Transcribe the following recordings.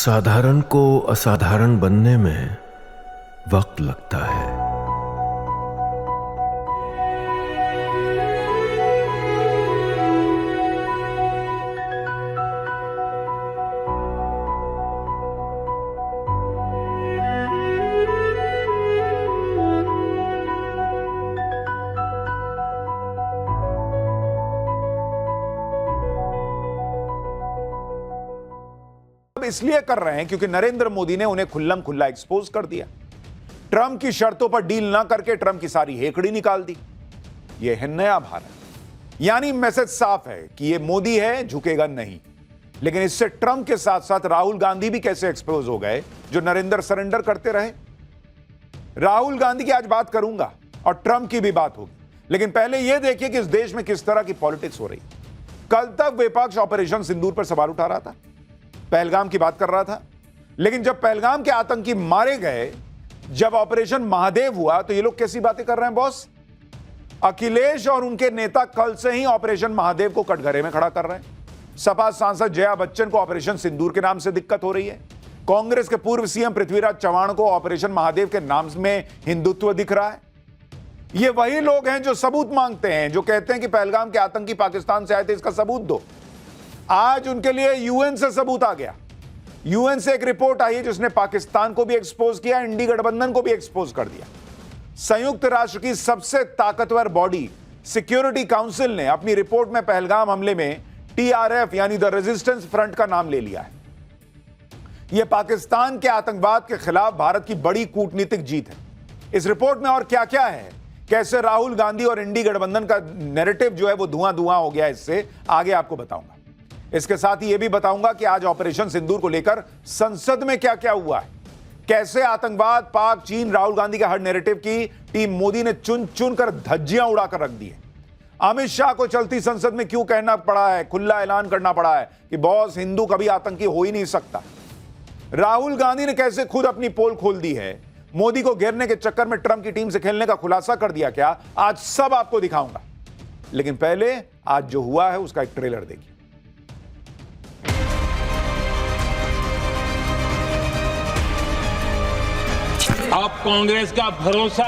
साधारण को असाधारण बनने में वक्त लगता है। इसलिए कर रहे हैं क्योंकि नरेंद्र मोदी ने उन्हें खुल्लम खुल्ला एक्सपोज कर दिया। ट्रंप की शर्तों पर डील ना करके ट्रंप की सारी हेकड़ी निकाल दी। यह है नया भारत। यानी मैसेज साफ है कि यह मोदी है, झुकेगा नहीं। लेकिन इससे ट्रंप के साथ साथ राहुल गांधी भी कैसे एक्सपोज हो गए, जो नरेंद्र सरेंडर करते रहे। राहुल गांधी की आज बात करूंगा और ट्रंप की भी बात होगी, लेकिन पहले यह देखिए कि इस देश में किस तरह की पॉलिटिक्स हो रही। कल तक विपक्ष ऑपरेशन सिंदूर पर सवाल उठा रहा था, पहलगाम की बात कर रहा था, लेकिन जब पहलगाम के आतंकी मारे गए, जब ऑपरेशन महादेव हुआ, तो ये लोग कैसी बातें कर रहे हैं बॉस। अखिलेश और उनके नेता कल से ही ऑपरेशन महादेव को कटघरे में खड़ा कर रहे हैं। सपा सांसद जया बच्चन को ऑपरेशन सिंदूर के नाम से दिक्कत हो रही है। कांग्रेस के पूर्व सीएम पृथ्वीराज चव्हाण को ऑपरेशन महादेव के नाम में हिंदुत्व दिख रहा है। ये वही लोग हैं जो सबूत मांगते हैं, जो कहते हैं कि पहलगाम के आतंकी पाकिस्तान से आए थे, इसका सबूत दो। आज उनके लिए यूएन से सबूत आ गया। यूएन से एक रिपोर्ट आई है जिसने पाकिस्तान को भी एक्सपोज किया, इंडी गठबंधन को भी एक्सपोज कर दिया। संयुक्त राष्ट्र की सबसे ताकतवर बॉडी सिक्योरिटी काउंसिल ने अपनी रिपोर्ट में पहलगाम हमले में टीआरएफ यानी द रेजिस्टेंस फ्रंट का नाम ले लिया है। यह पाकिस्तान के आतंकवाद के खिलाफ भारत की बड़ी कूटनीतिक जीत है। इस रिपोर्ट में और क्या क्या है, कैसे राहुल गांधी और इंडी गठबंधन का नैरेटिव जो है वो धुआं धुआं हो गया, इससे आगे आपको बताऊंगा। इसके साथ ही यह भी बताऊंगा कि आज ऑपरेशन सिंदूर को लेकर संसद में क्या क्या हुआ है, कैसे आतंकवाद, पाक, चीन, राहुल गांधी के हर नैरेटिव की टीम मोदी ने चुन चुन कर धज्जियां उड़ाकर रख दी है। अमित शाह को चलती संसद में क्यों कहना पड़ा है, खुला ऐलान करना पड़ा है कि बॉस हिंदू कभी आतंकी हो ही नहीं सकता। राहुल गांधी ने कैसे खुद अपनी पोल खोल दी है, मोदी को घेरने के चक्कर में ट्रंप की टीम से खेलने का खुलासा कर दिया क्या, आज सब आपको दिखाऊंगा। लेकिन पहले आज जो हुआ है उसका एक ट्रेलर देखिए। अब कांग्रेस का भरोसा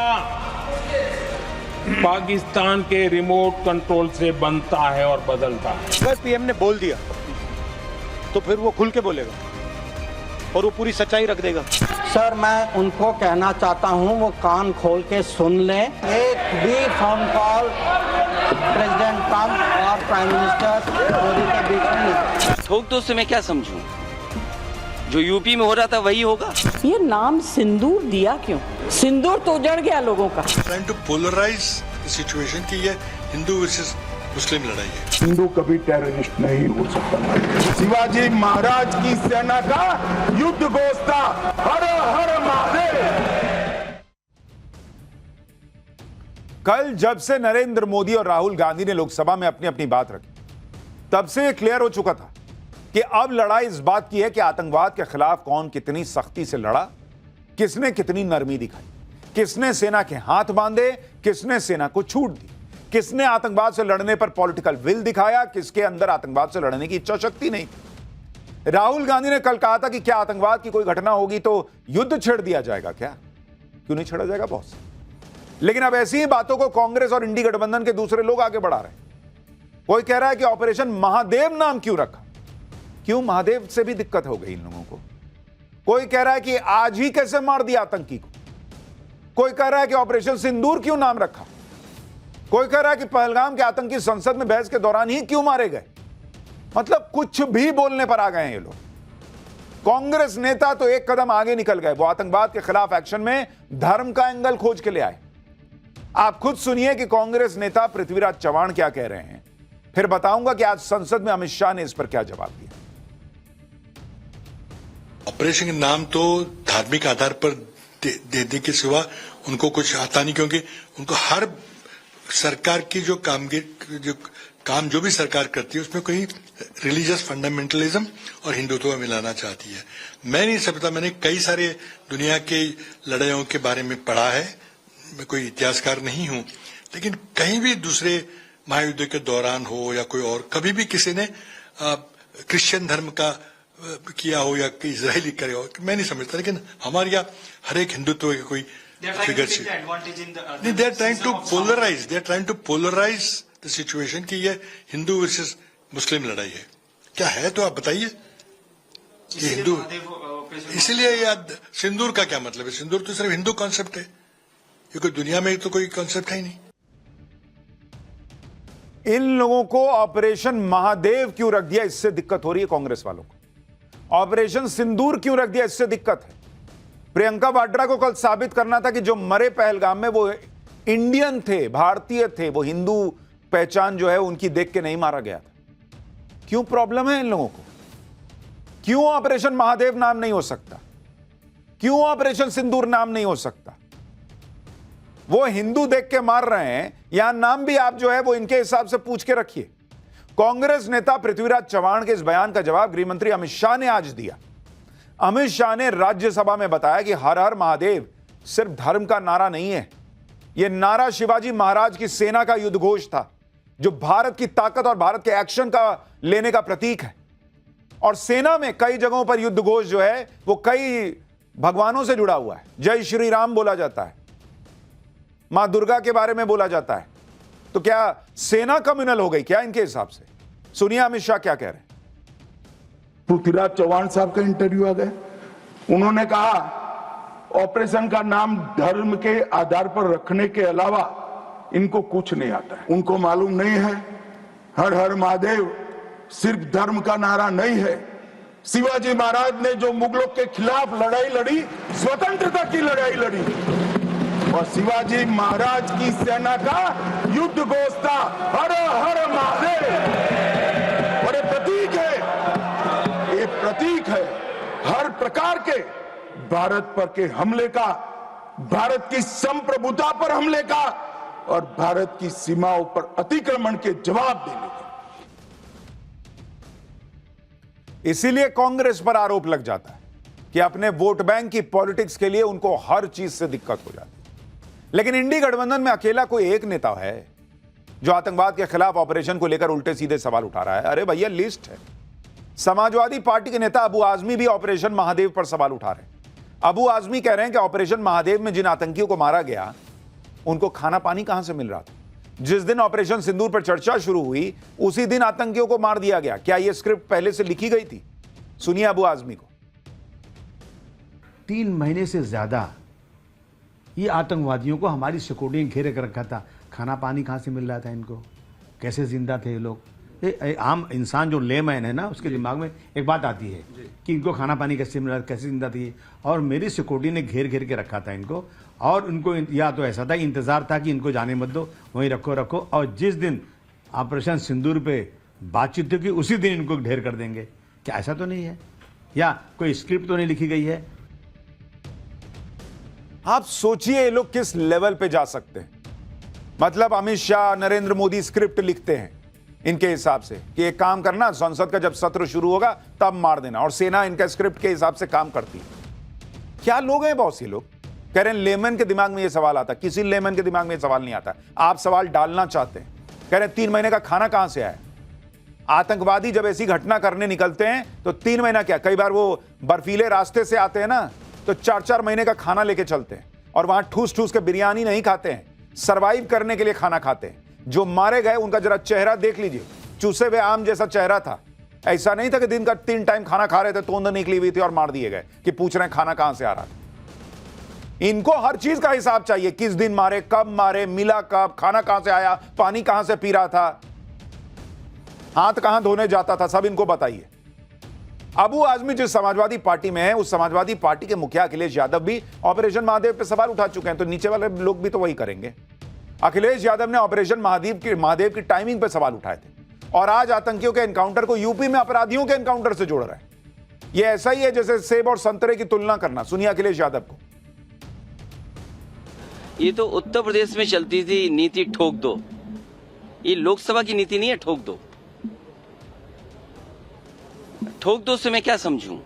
पाकिस्तान के रिमोट कंट्रोल से बनता है और बदलता है। अगर पीएम ने बोल दिया तो फिर वो खुल के बोलेगा और वो पूरी सच्चाई रख देगा। सर, मैं उनको कहना चाहता हूं वो कान खोल के सुन लें। एक भी फोन कॉल प्रेसिडेंट ट्रंप और प्राइम मिनिस्टर मोदी के बीच में नहीं। ठोक दो से मैं क्या समझूं? जो यूपी में हो रहा था वही होगा। ये नाम सिंदूर दिया क्यों? सिंदूर तो उजड़ गया लोगों का। Trying to polarize the situation कि ये हिंदू वर्सेस मुस्लिम लड़ाई है। हिंदू कभी टेररिस्ट नहीं हो सकता। शिवाजी महाराज की सेना का युद्ध घोष था, हर हर महादेव। कल जब से नरेंद्र मोदी और राहुल गांधी ने लोकसभा में अपनी अपनी बात रखी, तब से यह क्लियर हो चुका था कि अब लड़ाई इस बात की है कि आतंकवाद के खिलाफ कौन कितनी सख्ती से लड़ा, किसने कितनी नरमी दिखाई, किसने सेना के हाथ बांधे, किसने सेना को छूट दी, किसने आतंकवाद से लड़ने पर पॉलिटिकल विल दिखाया, किसके अंदर आतंकवाद से लड़ने की इच्छा शक्ति नहीं थी। राहुल गांधी ने कल कहा था कि क्या आतंकवाद की कोई घटना होगी तो युद्ध छेड़ दिया जाएगा क्या? क्यों नहीं छेड़ा जाएगा बॉस? लेकिन अब ऐसी ही बातों को कांग्रेस और इंडी गठबंधन के दूसरे लोग आगे बढ़ा रहे हैं। कोई कह रहा है कि ऑपरेशन महादेव नाम क्यों रखा, क्यों महादेव से भी दिक्कत हो गई इन लोगों को। कोई कह रहा है कि आज ही कैसे मार दिया आतंकी को। कोई कह रहा है कि ऑपरेशन सिंदूर क्यों नाम रखा। कोई कह रहा है कि पहलगाम के आतंकी संसद में बहस के दौरान ही क्यों मारे गए। मतलब कुछ भी बोलने पर आ गए हैं ये लोग। कांग्रेस नेता तो एक कदम आगे निकल गए, वो आतंकवाद के खिलाफ एक्शन में धर्म का एंगल खोज के ले आए। आप खुद सुनिए कि कांग्रेस नेता पृथ्वीराज चव्हाण क्या कह रहे हैं, फिर बताऊंगा कि आज संसद में अमित शाह ने इस पर क्या जवाब दिया। ऑपरेशन के नाम तो धार्मिक आधार पर देने के सिवा उनको कुछ आता नहीं, क्योंकि उनको हर सरकार की जो काम जो भी सरकार करती है उसमें कोई रिलीजियस फंडामेंटलिज्म और हिंदुत्व मिलाना चाहती है। मैं नहीं समझता, मैंने कई सारे दुनिया के लड़ाइयों के बारे में पढ़ा है, मैं कोई इतिहासकार नहीं हूं, लेकिन कहीं भी दूसरे महायुद्ध के दौरान हो या कोई और, कभी भी किसी ने क्रिश्चियन धर्म का किया हो या कि इजरायली करे हो, मैं नहीं समझता। लेकिन हमारे यहाँ हर एक हिंदुत्व के कोई फिगर से नहीं, they are trying to polarize the situation कि ये हिंदू वर्सेस मुस्लिम लड़ाई है। क्या है तो आप बताइए कि हिंदू, इसलिए याद सिंदूर का क्या मतलब है? सिंदूर तो सिर्फ हिंदू कॉन्सेप्ट है, ये कोई दुनिया में तो कोई कॉन्सेप्ट है ही नहीं। इन लोगों को ऑपरेशन महादेव क्यों रख दिया, इससे दिक्कत हो रही है कांग्रेस वालों को। ऑपरेशन सिंदूर क्यों रख दिया, इससे दिक्कत है। प्रियंका वाड्रा को कल साबित करना था कि जो मरे पहलगाम में वो इंडियन थे, भारतीय थे, वो हिंदू पहचान जो है उनकी देख के नहीं मारा गया था। क्यों प्रॉब्लम है इन लोगों को? क्यों ऑपरेशन महादेव नाम नहीं हो सकता? क्यों ऑपरेशन सिंदूर नाम नहीं हो सकता? वो हिंदू देख के मार रहे हैं, यहां नाम भी आप जो है वो इनके हिसाब से पूछ के रखिए। कांग्रेस नेता पृथ्वीराज चव्हाण के इस बयान का जवाब गृहमंत्री अमित शाह ने आज दिया। अमित शाह ने राज्यसभा में बताया कि हर हर महादेव सिर्फ धर्म का नारा नहीं है, यह नारा शिवाजी महाराज की सेना का युद्ध घोष था, जो भारत की ताकत और भारत के एक्शन का लेने का प्रतीक है। और सेना में कई जगहों पर युद्ध घोष जो है वो कई भगवानों से जुड़ा हुआ है। जय श्री राम बोला जाता है, मां दुर्गा के बारे में बोला जाता है। तो क्या सेना कम्युनल हो गई क्या इनके हिसाब से? सुनिए अमित शाह क्या कह रहे हैं। पृथ्वीराज चव्हाण साहब का इंटरव्यू आ गया, उन्होंने कहा ऑपरेशन का नाम धर्म के आधार पर रखने के अलावा इनको कुछ नहीं आता है। उनको मालूम नहीं है हर हर महादेव सिर्फ धर्म का नारा नहीं है। शिवाजी महाराज ने जो मुगलों के खिलाफ लड़ाई लड़ी, स्वतंत्रता की लड़ाई लड़ी, और शिवाजी महाराज की सेना का युद्ध घोष था हर हर महादेव। और ये प्रतीक है, ये प्रतीक है हर प्रकार के भारत पर के हमले का, भारत की संप्रभुता पर हमले का और भारत की सीमाओं पर अतिक्रमण के जवाब देने का। इसीलिए कांग्रेस पर आरोप लग जाता है कि अपने वोट बैंक की पॉलिटिक्स के लिए उनको हर चीज से दिक्कत हो जाती है। लेकिन इंडी गठबंधन में अकेला कोई एक नेता है जो आतंकवाद के खिलाफ ऑपरेशन को लेकर उल्टे सीधे सवाल उठा रहा है। अरे भैया लिस्ट है। समाजवादी पार्टी के नेता अबू आजमी भी ऑपरेशन महादेव पर सवाल उठा रहे हैं। अबू आजमी कह रहे हैं कि ऑपरेशन महादेव में जिन आतंकियों को मारा गया उनको खाना पानी कहां से मिल रहा था? जिस दिन ऑपरेशन सिंदूर पर चर्चा शुरू हुई उसी दिन आतंकियों को मार दिया गया। क्या यह स्क्रिप्ट पहले से लिखी गई थी? सुनिए अबू आजमी को। 3 महीने से ज्यादा ये आतंकवादियों को हमारी सिक्योरिटी ने घेरे कर रखा था। खाना पानी कहाँ से मिल रहा था इनको? कैसे जिंदा थे ये लोग? आम इंसान जो लेमैन है ना, उसके दिमाग में एक बात आती है कि इनको खाना पानी कैसे मिल रहा था, कैसे जिंदा थी। और मेरी सिक्योरिटी ने घेर के रखा था इनको, और उनको या तो ऐसा था इंतजार था कि इनको जाने मत दो, वहीं रखो। और जिस दिन ऑपरेशन सिंदूर पे बातचीत की उसी दिन इनको ढेर कर देंगे। क्या ऐसा तो नहीं है? या कोई स्क्रिप्ट तो नहीं लिखी गई है? आप सोचिए ये लोग किस लेवल पे जा सकते हैं। मतलब अमित शाह, नरेंद्र मोदी स्क्रिप्ट लिखते हैं इनके हिसाब से कि एक काम करना, संसद का जब सत्र शुरू होगा तब मार देना, और सेना इनका स्क्रिप्ट के हिसाब से काम करती है। क्या लोग हैं बॉस ये लोग? कह रहे हैं लेमन के दिमाग में ये सवाल आता। किसी लेमन के दिमाग में ये सवाल नहीं आता। आप सवाल डालना चाहते हैं। कह रहे हैं 3 महीने का खाना कहां से आया? आतंकवादी जब ऐसी घटना करने निकलते हैं तो 3 महीना क्या, कई बार वो बर्फीले रास्ते से आते हैं ना, तो 4-4 महीने का खाना लेके चलते हैं और वहां ठूस के बिरयानी नहीं खाते हैं, सर्वाइव करने के लिए खाना खाते हैं। जो मारे गए उनका जरा चेहरा देख लीजिए, चूसे हुए आम जैसा चेहरा था। ऐसा नहीं था कि दिन का 3 टाइम खाना खा रहे थे, तोंद निकली हुई थी और मार दिए गए कि पूछ रहे हैं खाना कहां से आ रहा था। इनको हर चीज का हिसाब चाहिए। किस दिन मारे, कब मारे, मिला कब, खाना कहां से आया, पानी कहां से पी रहा था, हाथ कहां धोने जाता था, सब इनको बताइए। अबू आजमी जिस समाजवादी पार्टी में है, उस समाजवादी पार्टी के मुखिया अखिलेश यादव भी ऑपरेशन महादेव पे सवाल उठा चुके हैं, तो नीचे वाले लोग भी तो वही करेंगे। अखिलेश यादव ने ऑपरेशन महादेव की टाइमिंग पे सवाल उठाए थे, और आज आतंकियों के एनकाउंटर को यूपी में अपराधियों के एनकाउंटर से जोड़ रहे हैं। यह ऐसा ही है जैसे सेब और संतरे की तुलना करना। सुनिए अखिलेश यादव को। ये तो उत्तर प्रदेश में चलती थी नीति ठोक दो, ये लोकसभा की नीति नहीं है ठोक दो। ठोक दो से मैं क्या समझूं?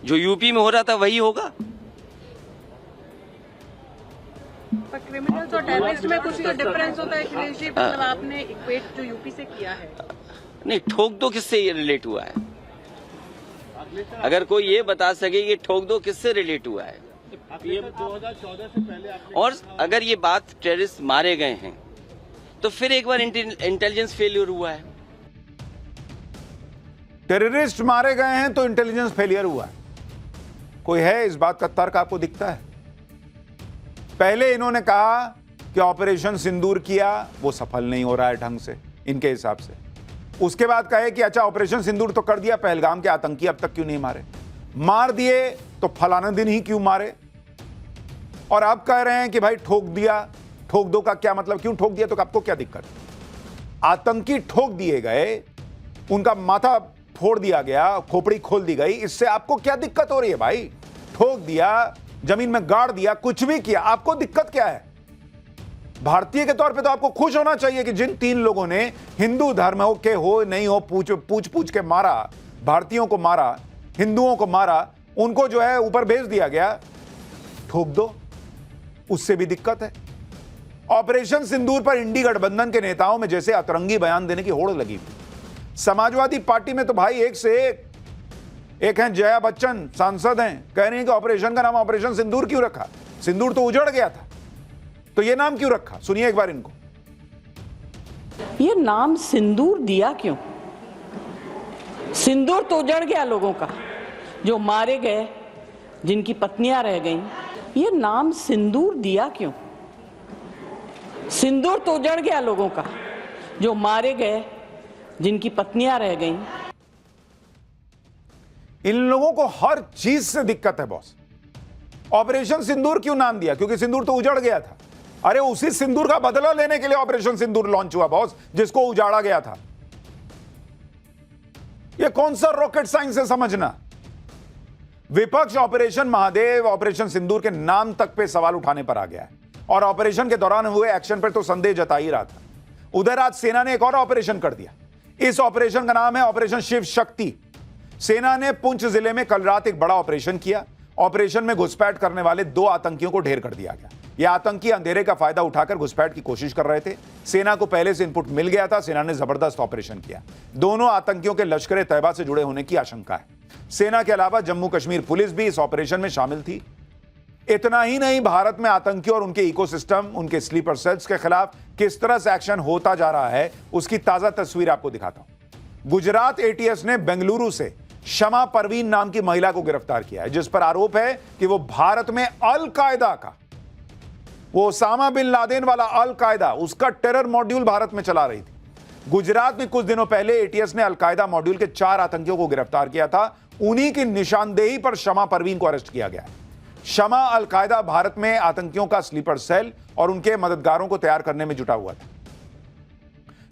जो यूपी में हो रहा था वही होगा। पर क्रिमिनल्स और टेररिस्ट में कुछ तो डिफरेंस होता है अखिलेश जी, मतलब आपने इक्वेट जो यूपी से किया है। नहीं, ठोक दो किससे ये रिलेट हुआ है? अगर कोई ये बता सके कि ठोक दो किससे रिलेट हुआ है, 2014 से पहले और अगर ये बात टेररिस्ट मारे गए हैं तो फिर एक बार इंटेलिजेंस फेलियर हुआ है। टेररिस्ट मारे गए हैं तो इंटेलिजेंस फेलियर हुआ है, कोई है इस बात का तर्क आपको दिखता है? पहले इन्होंने कहा कि ऑपरेशन सिंदूर किया, वो सफल नहीं हो रहा है ढंग से इनके हिसाब से। उसके बाद कहे कि अच्छा ऑपरेशन सिंदूर तो कर दिया, पहलगाम के आतंकी अब तक क्यों नहीं मारे, मार दिए तो फलाना दिन ही क्यों मारे। और अब कह रहे हैं कि भाई ठोक दिया, ठोक दो का क्या मतलब, क्यों ठोक दिया तो आपको क्या दिक्कत? आतंकी ठोक दिए गए, उनका माथा फोड़ दिया गया, खोपड़ी खोल दी गई, इससे आपको क्या दिक्कत हो रही है भाई? ठोक दिया, जमीन में गाड़ दिया, कुछ भी किया, आपको दिक्कत क्या है? भारतीय के तौर पे तो आपको खुश होना चाहिए कि जिन 3 लोगों ने हिंदू धर्म हो के हो नहीं हो पूछ के मारा, भारतीयों को मारा, हिंदुओं को मारा, उनको जो है ऊपर भेज दिया गया, ठोक दो, उससे भी दिक्कत है। ऑपरेशन सिंदूर पर इंडी गठबंधन के नेताओं में जैसे अतरंगी बयान देने की होड़ लगी हुई। समाजवादी पार्टी में तो भाई एक से एक हैं, जया बच्चन सांसद हैं, कह रहे हैं कि ऑपरेशन का नाम ऑपरेशन सिंदूर क्यों रखा? सिंदूर तो उजड़ गया था, तो ये नाम क्यों रखा? सुनिए एक बार इनको। ये नाम सिंदूर दिया क्यों? सिंदूर तो उजड़ गया लोगों का, जो मारे गए, जिनकी पत्नियां रह गईं। ये नाम सिंदूर दिया क्यों? सिंदूर तो उजड़ गया लोगों का, जो मारे गए, जिनकी पत्नियां रह गईं। इन लोगों को हर चीज से दिक्कत है बॉस। ऑपरेशन सिंदूर क्यों नाम दिया? क्योंकि सिंदूर तो उजड़ गया था। अरे उसी सिंदूर का बदला लेने के लिए ऑपरेशन सिंदूर लॉन्च हुआ बॉस, जिसको उजाड़ा गया था। यह कौन सा रॉकेट साइंस है समझना? विपक्ष ऑपरेशन महादेव, ऑपरेशन सिंदूर के नाम तक पे सवाल उठाने पर आ गया है, और ऑपरेशन के दौरान हुए एक्शन पर तो संदेह जता ही रहा था। उधर आज सेना ने एक और ऑपरेशन कर दिया। इस ऑपरेशन का नाम है ऑपरेशन शिव शक्ति। सेना ने पुंछ जिले में कल रात एक बड़ा ऑपरेशन किया। ऑपरेशन में घुसपैठ करने वाले 2 आतंकियों को ढेर कर दिया गया। यह आतंकी अंधेरे का फायदा उठाकर घुसपैठ की कोशिश कर रहे थे। सेना को पहले से इनपुट मिल गया था, सेना ने जबरदस्त ऑपरेशन किया। दोनों आतंकियों के लश्कर तैयबा से जुड़े होने की आशंका है। सेना के अलावा जम्मू कश्मीर पुलिस भी इस ऑपरेशन में शामिल थी। इतना ही नहीं, भारत में आतंकियों और उनके इकोसिस्टम, उनके स्लीपर सेल्स के खिलाफ किस तरह से एक्शन होता जा रहा है, उसकी ताजा तस्वीर आपको दिखाता हूं। गुजरात एटीएस ने बेंगलुरु से शमा परवीन नाम की महिला को गिरफ्तार किया है, जिस पर आरोप है कि वो भारत में अल कायदा का, वो ओसामा बिन लादेन वाला अल कायदा, उसका टेरर मॉड्यूल भारत में चला रही थी। गुजरात में कुछ दिनों पहले एटीएस ने अल कायदा मॉड्यूल के 4 आतंकियों को गिरफ्तार किया था। उन्हीं की निशानदेही पर शमा परवीन को अरेस्ट किया गया है। शमा अल कायदा भारत में आतंकियों का स्लीपर सेल और उनके मददगारों को तैयार करने में जुटा हुआ था,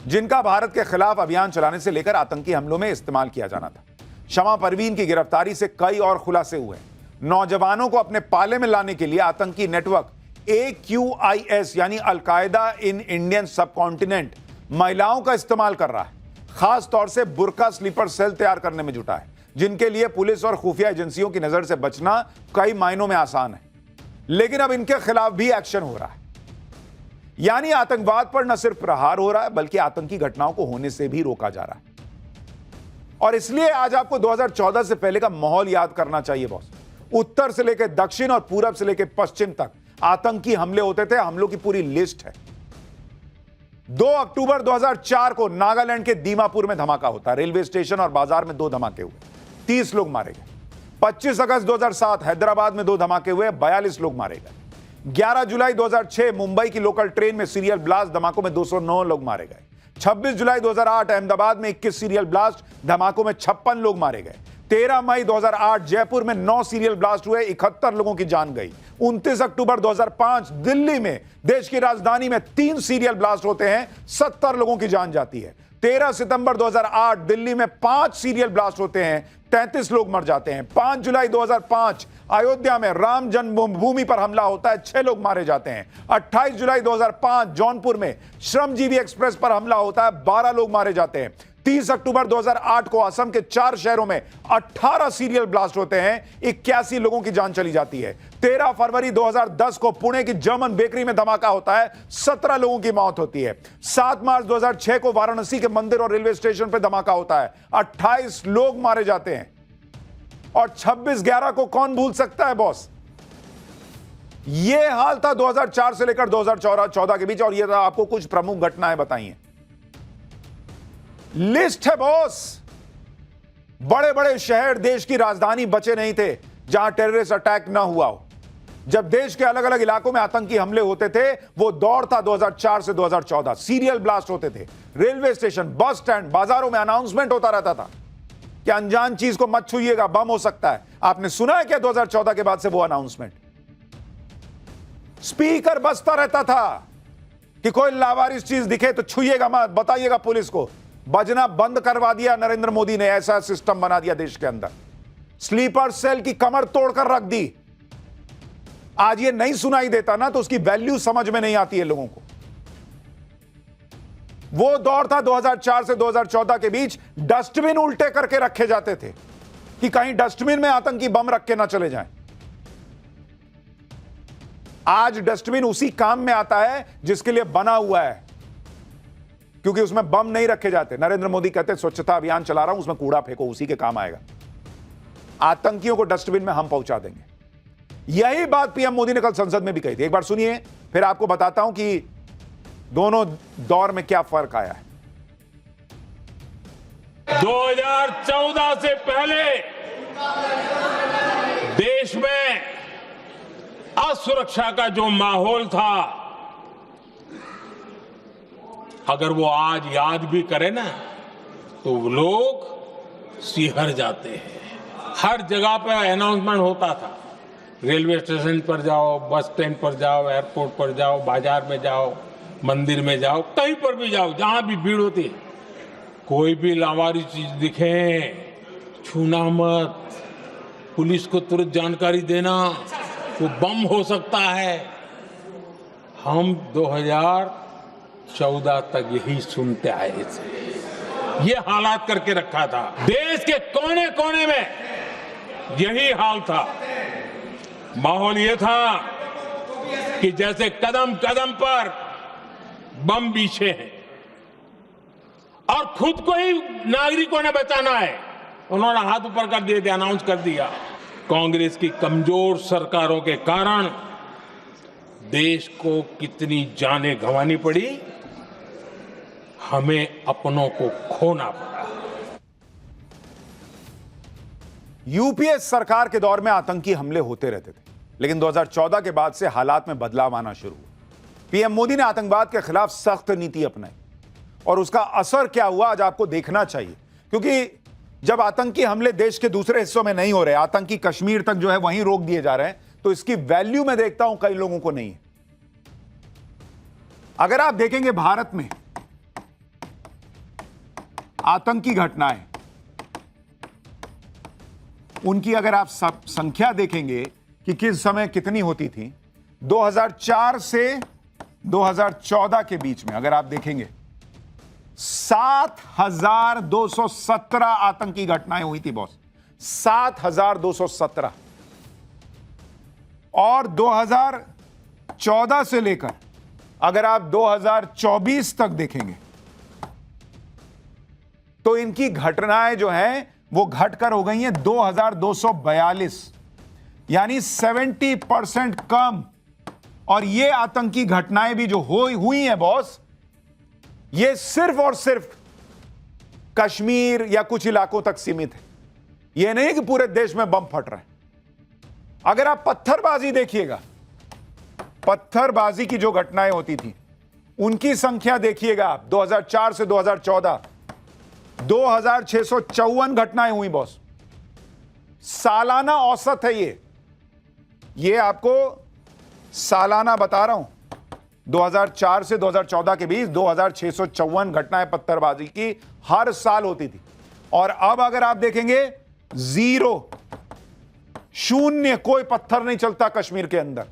जिनका भारत के खिलाफ अभियान चलाने से लेकर आतंकी हमलों में इस्तेमाल किया जाना था। शमा परवीन की गिरफ्तारी से कई और खुलासे हुए। नौजवानों को अपने पाले में लाने के लिए आतंकी नेटवर्क AQIS यानी अल कायदा इन इंडियन सब कॉन्टिनेंट महिलाओं का इस्तेमाल कर रहा है। खास तौर से बुर्का स्लीपर सेल तैयार करने में जुटा है, जिनके लिए पुलिस और खुफिया एजेंसियों की नजर से बचना कई मायनों में आसान है। लेकिन अब इनके खिलाफ भी एक्शन हो रहा है, यानी आतंकवाद पर न सिर्फ प्रहार हो रहा है, बल्कि आतंकी घटनाओं को होने से भी रोका जा रहा है। और इसलिए आज आपको 2014 से पहले का माहौल याद करना चाहिए बॉस। उत्तर से लेकर दक्षिण और पूरब से लेकर पश्चिम तक आतंकी हमले होते थे। हमलों की पूरी लिस्ट है। 2 अक्टूबर 2004 को नागालैंड के दीमापुर में धमाका होता है। रेलवे स्टेशन और बाजार में 2 धमाके हुए, 30 लोग मारे गए। 25 अगस्त 2007 हैदराबाद में 2 धमाके हुए, 42 लोग मारे गए। 11 जुलाई 2006 मुंबई की लोकल ट्रेन में सीरियल ब्लास्ट धमाकों में 209 लोग मारे गए। 26 जुलाई 2008 अहमदाबाद में 21 सीरियल ब्लास्ट धमाकों में 56 लोग मारे गए। 13 मई 2008 जयपुर में 9 सीरियल ब्लास्ट हुए, 71 लोगों की जान गई। 29 अक्टूबर 2005 दिल्ली में, देश की राजधानी में 3 सीरियल ब्लास्ट होते हैं, 70 लोगों की जान जाती है। 13 सितंबर 2008 दिल्ली में 5 सीरियल ब्लास्ट होते हैं, 33 लोग मर जाते हैं। 5 जुलाई 2005 अयोध्या में राम जन्मभूमि पर हमला होता है, 6 लोग मारे जाते हैं। 28 जुलाई 2005 जौनपुर में श्रमजीवी एक्सप्रेस पर हमला होता है, 12 लोग मारे जाते हैं। 30 अक्टूबर 2008 को असम के 4 शहरों में 18 सीरियल ब्लास्ट होते हैं, 81 लोगों की जान चली जाती है। 13 फरवरी 2010 को पुणे की जर्मन बेकरी में धमाका होता है, 17 लोगों की मौत होती है। 7 मार्च 2006 को वाराणसी के मंदिर और रेलवे स्टेशन पर धमाका होता है, 28 लोग मारे जाते हैं। और 26/11 को कौन भूल सकता है बॉस? यह हाल था 2004 से लेकर 2014 के बीच। और यह था, आपको कुछ प्रमुख घटनाएं बताइए। लिस्ट है बॉस। बड़े बड़े शहर, देश की राजधानी बचे नहीं थे जहां टेररिस्ट अटैक ना हुआ हो। जब देश के अलग अलग इलाकों में आतंकी हमले होते थे, वो दौर था 2004 से 2014। सीरियल ब्लास्ट होते थे, रेलवे स्टेशन, बस स्टैंड, बाजारों में अनाउंसमेंट होता रहता था कि अनजान चीज को मत छूइएगा, बम हो सकता है। आपने सुना है क्या 2014 के बाद से वो अनाउंसमेंट? स्पीकर बजता रहता था कि कोई लावारिस चीज दिखे तो छूइएगा मत, बताइएगा पुलिस को। बजना बंद करवा दिया नरेंद्र मोदी ने। ऐसा सिस्टम बना दिया देश के अंदर। स्लीपर सेल की कमर तोड़कर रख दी। आज ये नहीं सुनाई देता ना, तो उसकी वैल्यू समझ में नहीं आती है लोगों को। वो दौर था 2004 से 2014 के बीच। डस्टबिन उल्टे करके रखे जाते थे कि कहीं डस्टबिन में आतंकी बम रख के ना चले जाएं। आज डस्टबिन उसी काम में आता है जिसके लिए बना हुआ है, क्योंकि उसमें बम नहीं रखे जाते। नरेंद्र मोदी कहते हैं स्वच्छता अभियान चला रहा हूं, उसमें कूड़ा फेंको, उसी के काम आएगा। आतंकियों को डस्टबिन में हम पहुंचा देंगे। यही बात पीएम मोदी ने कल संसद में भी कही थी। एक बार सुनिए, फिर आपको बताता हूं कि दोनों दौर में क्या फर्क आया है। 2014 से पहले देश में असुरक्षा का जो माहौल था, अगर वो आज याद भी करे ना, तो लोग सिहर जाते हैं। हर जगह पे अनाउंसमेंट होता था। रेलवे स्टेशन पर जाओ, बस स्टैंड पर जाओ, एयरपोर्ट पर जाओ, बाजार में जाओ, मंदिर में जाओ, कहीं पर भी जाओ, जहां भी भीड़ होती है, कोई भी लावारिस चीज दिखे, छूना मत, पुलिस को तुरंत जानकारी देना, वो बम हो सकता है। हम 2014 तक यही सुनते आए थे। ये हालात करके रखा था। देश के कोने कोने में यही हाल था। माहौल ये था कि जैसे कदम कदम पर बम बिछे हैं और खुद को ही नागरिकों ने बचाना है। उन्होंने हाथ ऊपर कर दिए थे, अनाउंस कर दिया। कांग्रेस की कमजोर सरकारों के कारण देश को कितनी जानें गंवानी पड़ी, हमें अपनों को खोना पड़ा। यूपीए सरकार के दौर में आतंकी हमले होते रहते थे, लेकिन 2014 के बाद से हालात में बदलाव आना शुरू हुआ। पीएम मोदी ने आतंकवाद के खिलाफ सख्त नीति अपनाई और उसका असर क्या हुआ आज आपको देखना चाहिए। क्योंकि जब आतंकी हमले देश के दूसरे हिस्सों में नहीं हो रहे, आतंकी कश्मीर तक जो है वहीं रोक दिए जा रहे हैं, तो इसकी वैल्यू मैं देखता हूं कई लोगों को नहीं है। अगर आप देखेंगे भारत में आतंकी घटनाएं, उनकी अगर आप संख्या देखेंगे कि किस समय कितनी होती थी, 2004 से 2014 के बीच में अगर आप देखेंगे 7,217 आतंकी घटनाएं हुई थी बॉस। 7,217। और 2014 से लेकर अगर आप 2024 तक देखेंगे तो इनकी घटनाएं जो हैं वो घटकर हो गई हैं 2,242, यानी 70% कम। और ये आतंकी घटनाएं भी जो हुई हैं बॉस, ये सिर्फ और सिर्फ कश्मीर या कुछ इलाकों तक सीमित है। ये नहीं कि पूरे देश में बम फट रहे हैं। अगर आप पत्थरबाजी देखिएगा, पत्थरबाजी की जो घटनाएं होती थी उनकी संख्या देखिएगा आप, 2004 से 2014 2,654 घटनाएं हुई बॉस। सालाना औसत है ये आपको सालाना बता रहा हूं। 2004 से 2014 के बीच 2,654 घटनाएं पत्थरबाजी की हर साल होती थी। और अब अगर आप देखेंगे 0, कोई पत्थर नहीं चलता कश्मीर के अंदर।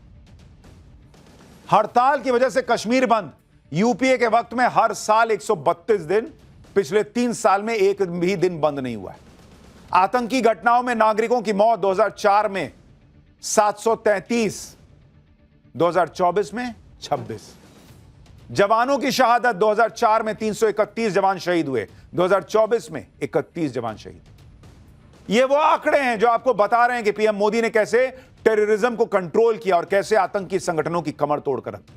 हड़ताल की वजह से कश्मीर बंद। यूपीए के वक्त में हर साल 132 दिन, पिछले 3 साल में एक भी दिन बंद नहीं हुआ है। आतंकी घटनाओं में नागरिकों की मौत 2004 में 733, 2024 में 26। जवानों की शहादत 2004 में 331 जवान शहीद हुए, 2024 में 31 जवान शहीद। ये वो आंकड़े हैं जो आपको बता रहे हैं कि पीएम मोदी ने कैसे टेररिज्म को कंट्रोल किया और कैसे आतंकी संगठनों की कमर तोड़कर रखी।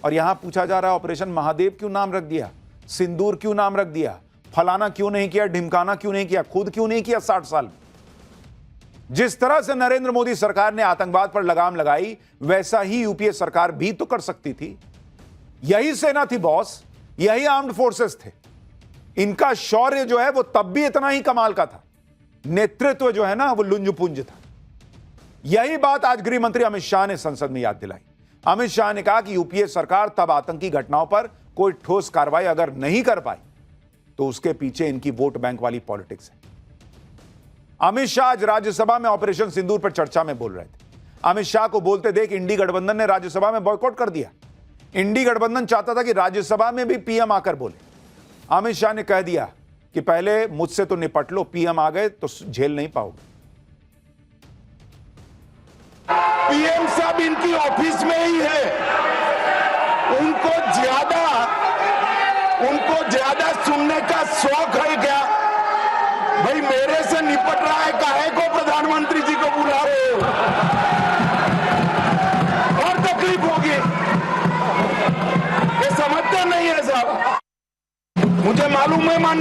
और यहां पूछा जा रहा है ऑपरेशन महादेव क्यों नाम रख दिया, सिंदूर क्यों नाम रख दिया, फलाना क्यों नहीं किया, ढिमकाना क्यों नहीं किया, खुद क्यों नहीं किया 60 साल में। जिस तरह से नरेंद्र मोदी सरकार ने आतंकवाद पर लगाम लगाई, वैसा ही यूपीए सरकार भी तो कर सकती थी। यही सेना थी बॉस, यही आर्म्ड फोर्सेस थे। इनका शौर्य जो है वो तब भी इतना ही कमाल का था, नेतृत्व जो है ना वो लुंज-पुंज था। यही बात आज गृह मंत्री अमित शाह ने संसद में याद दिलाई। अमित शाह ने कहा कि यूपीए सरकार तब आतंकी घटनाओं पर कोई ठोस कार्रवाई अगर नहीं कर पाई तो उसके पीछे इनकी वोट बैंक वाली पॉलिटिक्स है। अमित शाह आज राज्यसभा में ऑपरेशन सिंदूर पर चर्चा में बोल रहे थे। अमित शाह को बोलते देख इंडी गठबंधन ने राज्यसभा में बॉयकॉट कर दिया। इंडी गठबंधन चाहता था कि राज्यसभा में भी पीएम आकर बोले। अमित शाह ने कह दिया कि पहले मुझसे तो निपट लो, पीएम आ गए तो झेल नहीं पाओगे। पीएम साहब इनकी ऑफिस में ही है, उनको ज्यादा सुनने का शौक है क्या? भाई मेरे से निपट रहा है, काहे को प्रधानमंत्री जी को बुला रहे हो? और तकलीफ होगी, ये समझते नहीं है साहब। मुझे मालूम है माननीय